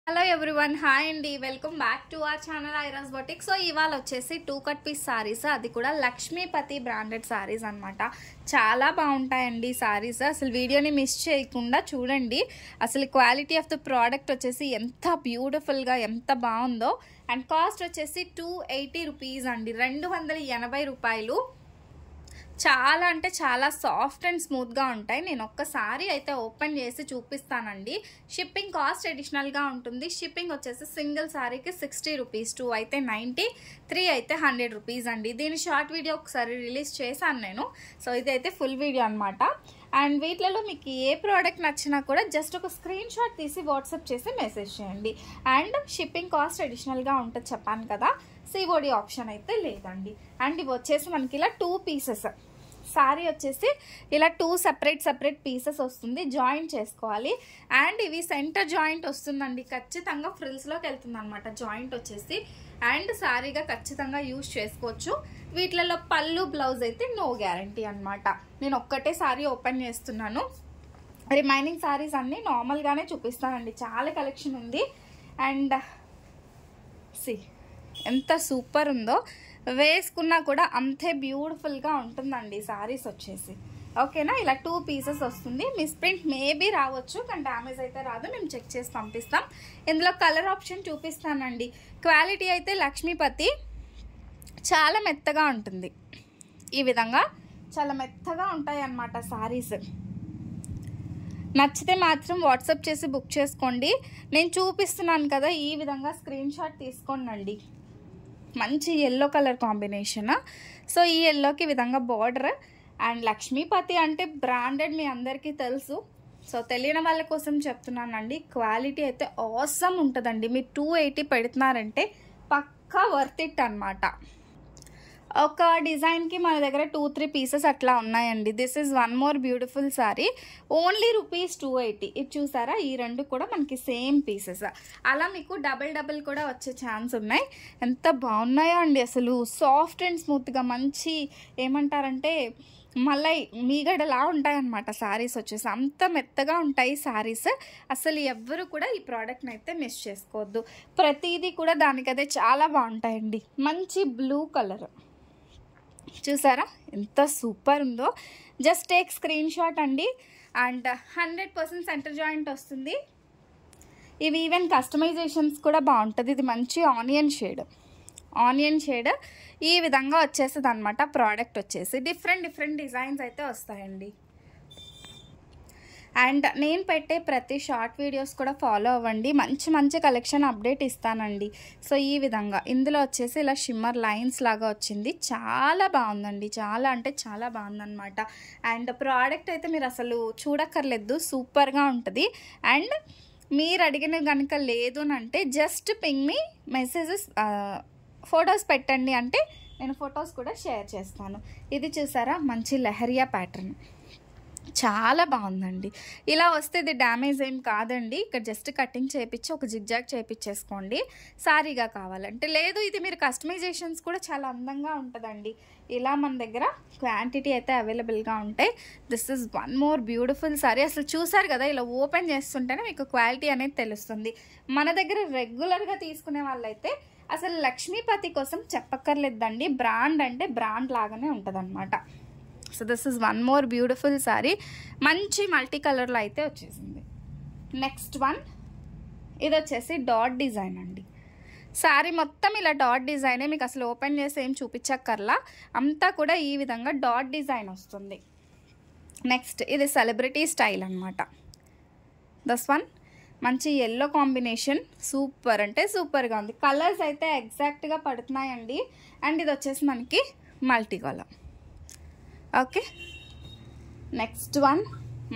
Hello everyone, hi అండి. Welcome back to our channel Iras boutique. So ఇవాళ వచ్చేసి 2 cut piece saris, అది కూడా లక్ష్మీపతి బ్రాండెడ్ సారీస్ అనమాట. చాలా బాగుంటాయండి సారీస్. అసలు వీడియోని మిస్ చేయకుండా చూడండి. అసలు క్వాలిటీ ఆఫ్ ద ప్రోడక్ట్ వచ్చేసి ఎంత బ్యూటిఫుల్గా ఎంత బాగుందో. అండ్ కాస్ట్ వచ్చేసి 280 రూపీస్ అండి, 280 రూపాయలు. చాలా అంటే చాలా సాఫ్ట్ అండ్ స్మూత్గా ఉంటాయి. నేను ఒక్కసారి అయితే ఓపెన్ చేసి చూపిస్తానండి. షిప్పింగ్ కాస్ట్ అడిషనల్గా ఉంటుంది. షిప్పింగ్ వచ్చేసి సింగిల్ సారీకి 60 రూపీస్, 2 అయితే 90, 3 అయితే 100 రూపీస్ అండి. దీని షార్ట్ వీడియో ఒకసారి రిలీజ్ చేశాను నేను. సో ఇదైతే ఫుల్ వీడియో అనమాట. అండ్ వీటిలలో మీకు ఏ ప్రోడక్ట్ నచ్చినా కూడా జస్ట్ ఒక స్క్రీన్ షాట్ తీసి వాట్సాప్ చేసి మెసేజ్ చేయండి. అండ్ షిప్పింగ్ కాస్ట్ అడిషనల్గా ఉంటుంది చెప్పాను కదా. సిఓడి ఆప్షన్ అయితే లేదండి. అండ్ ఇవి వచ్చేసి మనకి ఇలా 2 పీసెస్ సారీ వచ్చేసి ఇలా 2 సెపరేట్ పీసెస్ వస్తుంది. జాయింట్ చేసుకోవాలి. అండ్ ఇవి సెంటర్ జాయింట్ వస్తుందండి. ఖచ్చితంగా ఫ్రిల్స్లోకి వెళ్తుంది అనమాట జాయింట్ వచ్చేసి. అండ్ సారీగా ఖచ్చితంగా యూజ్ చేసుకోవచ్చు. వీటిలలో పళ్ళు బ్లౌజ్ అయితే నో గ్యారంటీ అనమాట. నేను ఒక్కటే సారీ ఓపెన్ చేస్తున్నాను. రిమైనింగ్ సారీస్ అన్నీ నార్మల్గానే చూపిస్తానండి. చాలా కలెక్షన్ ఉంది. అండ్ సి ఎంత సూపర్ ఉందో, వేసుకున్నా కూడా అంతే బ్యూటిఫుల్గా ఉంటుందండి సారీస్ వచ్చేసి. ఓకేనా, ఇలా 2 పీసెస్ వస్తుంది. మిస్ ప్రింట్ మేబీ రావచ్చు, కానీ డ్యామేజ్ అయితే రాదు. మేము చెక్ చేసి పంపిస్తాం. ఇందులో కలర్ ఆప్షన్ చూపిస్తానండి. క్వాలిటీ అయితే లక్ష్మీపతి చాలా మెత్తగా ఉంటుంది. ఈ విధంగా చాలా మెత్తగా ఉంటాయి అన్నమాట సారీస్. నచ్చితే మాత్రం వాట్సాప్ చేసి బుక్ చేసుకోండి. నేను చూపిస్తున్నాను కదా, ఈ విధంగా స్క్రీన్ షాట్ తీసుకోండి. మంచి ఎల్లో కలర్ కాంబినేషన్. సో ఈ ఎల్లోకి ఈ విధంగా బార్డర్. అండ్ లక్ష్మీపతి అంటే బ్రాండెడ్ మీ అందరికీ తెలుసు. సో తెలియని వాళ్ళ కోసం చెప్తున్నానండి. క్వాలిటీ అయితే ఆసమ్ ఉంటుందండి. మీరు 280 పెడుతున్నారంటే పక్కా వర్త్ ఇట్ అనమాట. ఒక డిజైన్కి మన దగ్గర 2-3 పీసెస్ అట్లా ఉన్నాయండి. This is one more beautiful sorry. Only rupees 280. ఇది చూసారా, ఈ రెండు కూడా మనకి సేమ్ పీసెస్. అలా మీకు డబుల్ కూడా వచ్చే ఛాన్స్ ఉన్నాయి. ఎంత బాగున్నాయో అండి అసలు. సాఫ్ట్ అండ్ స్మూత్గా మంచి ఏమంటారంటే మళ్ళీ మీగడలా ఉంటాయన్నమాట సారీస్ వచ్చేసి. అంత మెత్తగా ఉంటాయి సారీస్. అసలు ఎవ్వరు కూడా ఈ ప్రోడక్ట్ని అయితే మిస్ చేసుకోవద్దు. ప్రతిదీ కూడా దానికదే చాలా బాగుంటాయండి. మంచి బ్లూ కలర్ చూసారా ఎంత సూపర్ ఉందో. జస్ట్ టేక్ స్క్రీన్ షాట్ అండి. అండ్ 100% సెంటర్ జాయింట్ వస్తుంది. ఇవి ఈవెన్ కస్టమైజేషన్స్ కూడా బాగుంటుంది. ఇది మంచి ఆనియన్ షేడ్ ఈ విధంగా వచ్చేస్తుంది అనమాట. ప్రోడక్ట్ వచ్చేసి డిఫరెంట్ డిజైన్స్ అయితే వస్తాయండి. అండ్ నేను పెట్టే ప్రతి షార్ట్ వీడియోస్ కూడా ఫాలో అవ్వండి. మంచి కలెక్షన్ అప్డేట్ ఇస్తానండి. సో ఈ విధంగా ఇందులో వచ్చేసి ఇలా షిమ్మర్ లైన్స్ లాగా వచ్చింది. చాలా బాగుందండి. చాలా అంటే చాలా బాగుందన్నమాట. అండ్ ప్రోడక్ట్ అయితే మీరు అసలు చూడక్కర్లేదు, సూపర్గా ఉంటుంది. అండ్ మీరు అడిగిన కనుక లేదు అంటే just ping me messages, photos పెట్టండి అంటే నేను ఫొటోస్ కూడా షేర్ చేస్తాను. ఇది చూసారా, మంచి లెహరియా ప్యాటర్న్ చాలా బాగుందండి. ఇలా వస్తే ఇది డ్యామేజ్ ఏం కాదండి. ఇక్కడ జస్ట్ కటింగ్ చేయించి ఒక జిగ్జాగ్ చేయించేసుకోండి సారీగా కావాలంటే. లేదు ఇది మీరు కస్టమైజేషన్స్ కూడా చాలా అందంగా ఉంటుందండి. ఇలా మన దగ్గర క్వాంటిటీ అయితే అవైలబుల్గా ఉంటాయి. This is one more beautiful sorry. అసలు చూసారు కదా, ఇలా ఓపెన్ చేస్తుంటేనే మీకు క్వాలిటీ అనేది తెలుస్తుంది. మన దగ్గర రెగ్యులర్గా తీసుకునే వాళ్ళైతే అసలు లక్ష్మీపతి కోసం చెప్పక్కర్లేదండి. బ్రాండ్ అంటే బ్రాండ్ లాగానే ఉంటుంది అనమాట. So this is one more beautiful sorry. మంచి మల్టీ కలర్లో అయితే వచ్చేసింది. నెక్స్ట్ వన్, ఇది వచ్చేసి డాట్ డిజైన్ అండి. సారీ మొత్తం ఇలా డాట్ డిజైనే. మీకు అసలు ఓపెన్ చేసి ఏం చూపించక్కర్లా, అంతా కూడా ఈ విధంగా డాట్ డిజైన్ వస్తుంది. నెక్స్ట్ ఇది సెలబ్రిటీ స్టైల్ అనమాట. దస్ వన్ మంచి ఎల్లో కాంబినేషన్, సూపర్ అంటే సూపర్గా ఉంది. కలర్స్ అయితే ఎగ్జాక్ట్గా పడుతున్నాయండి. అండ్ ఇది వచ్చేసి మనకి multi colour. Okay, next one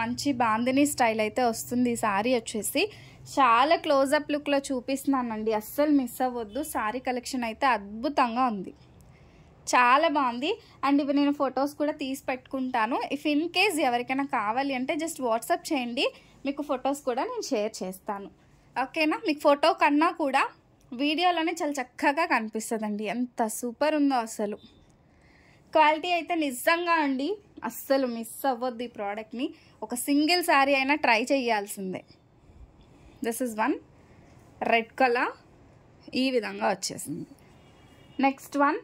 మంచి బాందిని స్టైల్ అయితే వస్తుంది. ఈ సారీ వచ్చేసి చాలా క్లోజప్ లుక్లో చూపిస్తున్నానండి. అస్సలు మిస్ అవ్వద్దు. సారీ కలెక్షన్ అయితే అద్భుతంగా ఉంది, చాలా బాగుంది. అండ్ ఇవి నేను ఫొటోస్ కూడా తీసి పెట్టుకుంటాను. ఇఫ్ ఇన్ కేస్ ఎవరికైనా కావాలి అంటే జస్ట్ వాట్సాప్ చేయండి, మీకు ఫొటోస్ కూడా నేను షేర్ చేస్తాను. ఓకేనా, మీకు ఫోటో కన్నా కూడా వీడియోలోనే చాలా చక్కగా కనిపిస్తుందండి. ఎంత సూపర్ ఉందో అసలు. క్వాలిటీ అయితే నిజంగా అండి అస్సలు మిస్ అవ్వద్దు. ఈ ప్రోడక్ట్ని ఒక సింగిల్ శారీ అయినా ట్రై చేయాల్సిందే. This is one red colour ఈ విధంగా వచ్చేసింది. నెక్స్ట్ వన్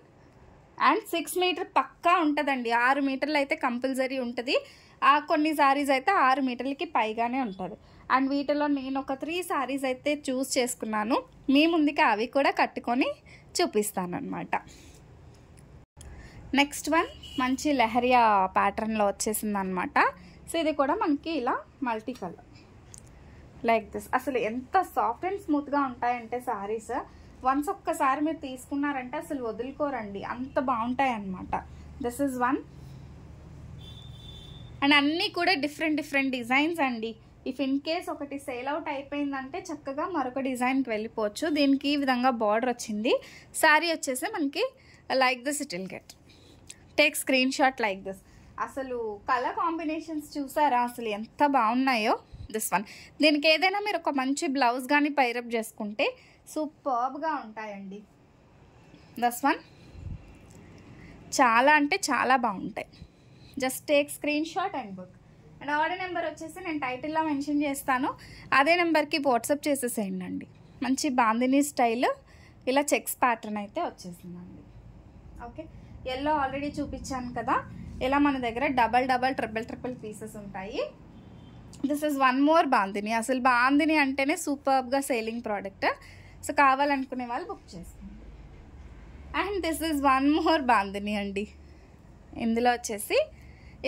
అండ్ 6 మీటర్ పక్కా ఉంటుందండి. 6 మీటర్లు అయితే కంపల్సరీ ఉంటుంది. కొన్ని సారీస్ అయితే 6 మీటర్లకి పైగానే ఉంటుంది. అండ్ వీటిలో నేను ఒక 3 సారీస్ అయితే చూస్ చేసుకున్నాను. మీ ముందుకి అవి కూడా కట్టుకొని చూపిస్తాను అనమాట. నెక్స్ట్ వన్ మంచి లెహరియా ప్యాటర్న్లో వచ్చేసింది అనమాట. సో ఇది కూడా మనకి ఇలా మల్టీ కలర్ లైక్ దిస్. అసలు ఎంత సాఫ్ట్ అండ్ స్మూత్గా ఉంటాయంటే సారీస్ వన్స్ ఒక్కసారి మీరు తీసుకున్నారంటే అసలు వదులుకోరండి, అంత బాగుంటాయి అన్నమాట. This is one. అండ్ అన్నీ కూడా డిఫరెంట్ డిజైన్స్ అండి. ఇఫ్ ఇన్ కేస్ ఒకటి సేల్ అవుట్ అయిపోయిందంటే చక్కగా మరొక డిజైన్కి వెళ్ళిపోవచ్చు. దీనికి ఈ విధంగా బార్డర్ వచ్చింది. శారీ వచ్చేసి మనకి like this it will get. Take screen shot like this. అసలు కలర్ కాంబినేషన్స్ చూసారా అసలు ఎంత బాగున్నాయో. This one. దీనికి ఏదైనా మీరు ఒక మంచి బ్లౌజ్ కానీ పైరప్ చేసుకుంటే సూపర్బ్గా ఉంటాయండి. దిస్ వన్ చాలా అంటే చాలా బాగుంటాయి. Just take screen shot and book. And order number వచ్చేసి నేను టైటిల్లో మెన్షన్ చేస్తాను, అదే నెంబర్కి వాట్సాప్ చేసేసేయండి అండి. మంచి బాందినీ స్టైల్ ఇలా చెక్స్ ప్యాటర్న్ అయితే వచ్చేసిందండి. ఓకే, ఎల్లో ఆల్రెడీ చూపించాను కదా. ఇలా మన దగ్గర డబల్ ట్రిపుల్ పీసెస్ ఉంటాయి. This is one more bandhani. అసలు బాందినీ అంటేనే సూపర్బ్గా సేలింగ్ ప్రోడక్ట్. సో కావాలనుకునే వాళ్ళు బుక్ చేసుకోండి. And this is one more bandhani అండి. ఇందులో వచ్చేసి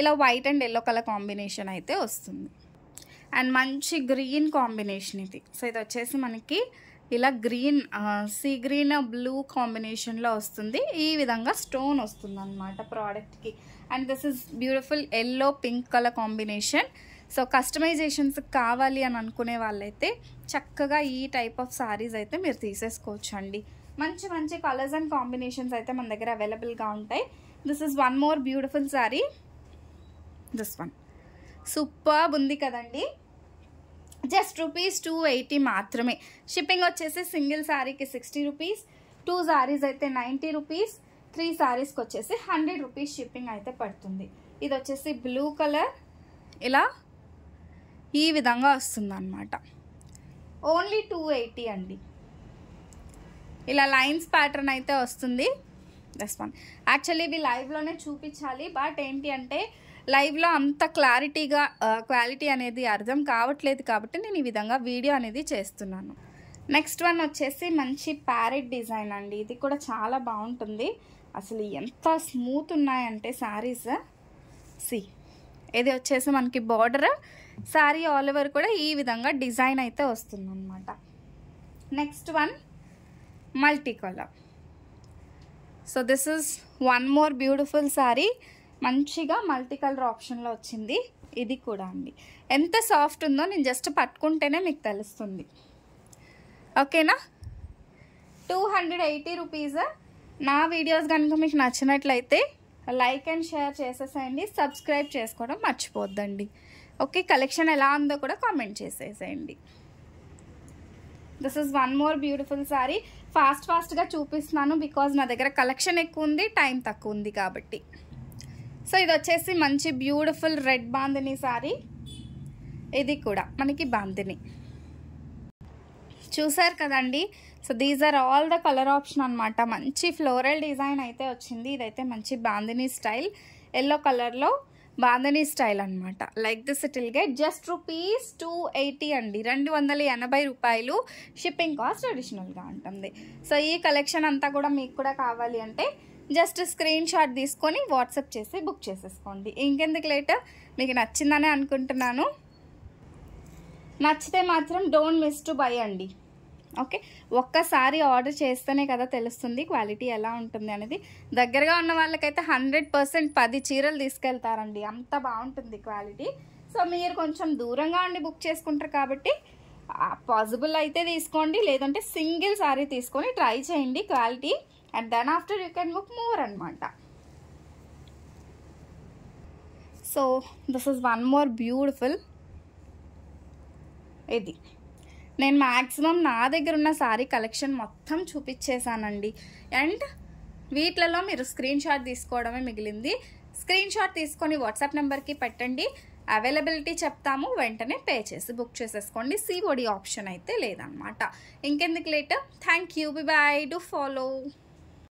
ఇలా white and yellow colour combination అయితే వస్తుంది. అండ్ మంచి గ్రీన్ కాంబినేషన్ ఇది. సో ఇది వచ్చేసి మనకి ఇలా గ్రీన్ సీ గ్రీన్ బ్లూ కాంబినేషన్లో వస్తుంది. ఈ విధంగా స్టోన్ వస్తుంది అన్నమాట ప్రోడక్ట్కి. And this is beautiful yellow pink colour combination. So customisations కావాలి అని అనుకునే వాళ్ళైతే చక్కగా ఈ టైప్ ఆఫ్ సారీస్ అయితే మీరు తీసేసుకోవచ్చు అండి. మంచి కలర్స్ అండ్ కాంబినేషన్స్ అయితే మన దగ్గర అవైలబుల్గా ఉంటాయి. This is one more beautiful sorry. This one superb ఉంది కదండి. జస్ట్ ₹280 మాత్రమే. షిప్పింగ్ వచ్చేసి సింగిల్ శారీకి ₹60, 2 సారీస్ అయితే ₹90, 3 సారీస్కి వచ్చేసి ₹100 షిప్పింగ్ అయితే పడుతుంది. ఇది వచ్చేసి బ్లూ కలర్ ఇలా ఈ విధంగా వస్తుంది అన్నమాట. ఓన్లీ 280 అండి. ఇలా లైన్స్ ప్యాటర్న్ అయితే వస్తుంది. దస్ వన్. యాక్చువల్లీ ఇవి లైవ్లోనే చూపించాలి, బట్ ఏంటి అంటే లైవ్లో అంత క్వాలిటీ అనేది అర్థం కావట్లేదు కాబట్టి నేను ఈ విధంగా వీడియో అనేది చేస్తున్నాను. నెక్స్ట్ వన్ వచ్చేసి మంచి ప్యారెట్ డిజైన్ అండి. ఇది కూడా చాలా బాగుంటుంది. అసలు ఎంత స్మూత్ ఉన్నాయంటే శారీస్. ఇది వచ్చేసి మనకి బార్డర్, శారీ ఆల్ ఓవర్ కూడా ఈ విధంగా డిజైన్ అయితే వస్తుంది అన్నమాట. Next one multi colour. So this is one more beautiful sari. మంచిగా మల్టీ కలర్ ఆప్షన్లో వచ్చింది. ఇది కూడా అండి ఎంత సాఫ్ట్ ఉందో నేను జస్ట్ పట్టుకుంటేనే మీకు తెలుస్తుంది. ఓకేనా, ₹280. నా వీడియోస్ కనుక మీకు నచ్చినట్లయితే లైక్ అండ్ షేర్ చేసేసేయండి. సబ్స్క్రైబ్ చేసుకోవడం మర్చిపోద్దండి. ఓకే, కలెక్షన్ ఎలా ఉందో కూడా కామెంట్ చేసేసేయండి. This is one more beautiful sorry. ఫాస్ట్గా చూపిస్తున్నాను బికాజ్ నా దగ్గర కలెక్షన్ ఎక్కువ ఉంది, టైం తక్కువ ఉంది కాబట్టి. సో ఇది వచ్చేసి మంచి బ్యూటిఫుల్ రెడ్ బాందినీ సారీ. ఇది కూడా మనకి బాందినీ చూసారు కదండి. So these are all the colour option అనమాట. మంచి ఫ్లోరల్ డిజైన్ అయితే వచ్చింది. ఇదైతే మంచి బాందినీ స్టైల్, ఎల్లో కలర్లో బాందినీ స్టైల్ అనమాట. Like this it will get just ₹280 అండి. ₹280. షిప్పింగ్ కాస్ట్ అడిషనల్గా ఉంటుంది. సో ఈ కలెక్షన్ అంతా కూడా మీకు కూడా కావాలి అంటే జస్ట్ స్క్రీన్ షాట్ తీసుకొని వాట్సాప్ చేసి బుక్ చేసేసుకోండి. ఇంకెందుకు లేట్, మీకు నచ్చిందనే అనుకుంటున్నాను. నచ్చితే మాత్రం డోంట్ మిస్ టు బై అండి. ఓకే, ఒక్కసారి ఆర్డర్ చేస్తేనే కదా తెలుస్తుంది క్వాలిటీ ఎలా ఉంటుంది అనేది. దగ్గరగా ఉన్న వాళ్ళకైతే 100% 10 చీరలు తీసుకెళ్తారండి, అంత బాగుంటుంది క్వాలిటీ. సో మీరు కొంచెం దూరంగా ఉండి బుక్ చేసుకుంటారు కాబట్టి పాసిబుల్ అయితే తీసుకోండి, లేదంటే సింగిల్ సారీ తీసుకొని ట్రై చేయండి quality. And then after you can book more అనమాట. So this is one more beautiful. ఇది నేను మ్యాక్సిమం నా దగ్గర ఉన్న సారీ కలెక్షన్ మొత్తం చూపించేశానండి. అండ్ వీటిలలో మీరు స్క్రీన్ షాట్ తీసుకోవడమే మిగిలింది. స్క్రీన్ షాట్ తీసుకొని వాట్సాప్ నెంబర్కి పెట్టండి. అవైలబిలిటీ చెప్తాము, వెంటనే పే చేసి బుక్ చేసేసుకోండి. COD ఆప్షన్ అయితే లేదనమాట. ఇంకెందుకు late, thank you, bye bye, do follow.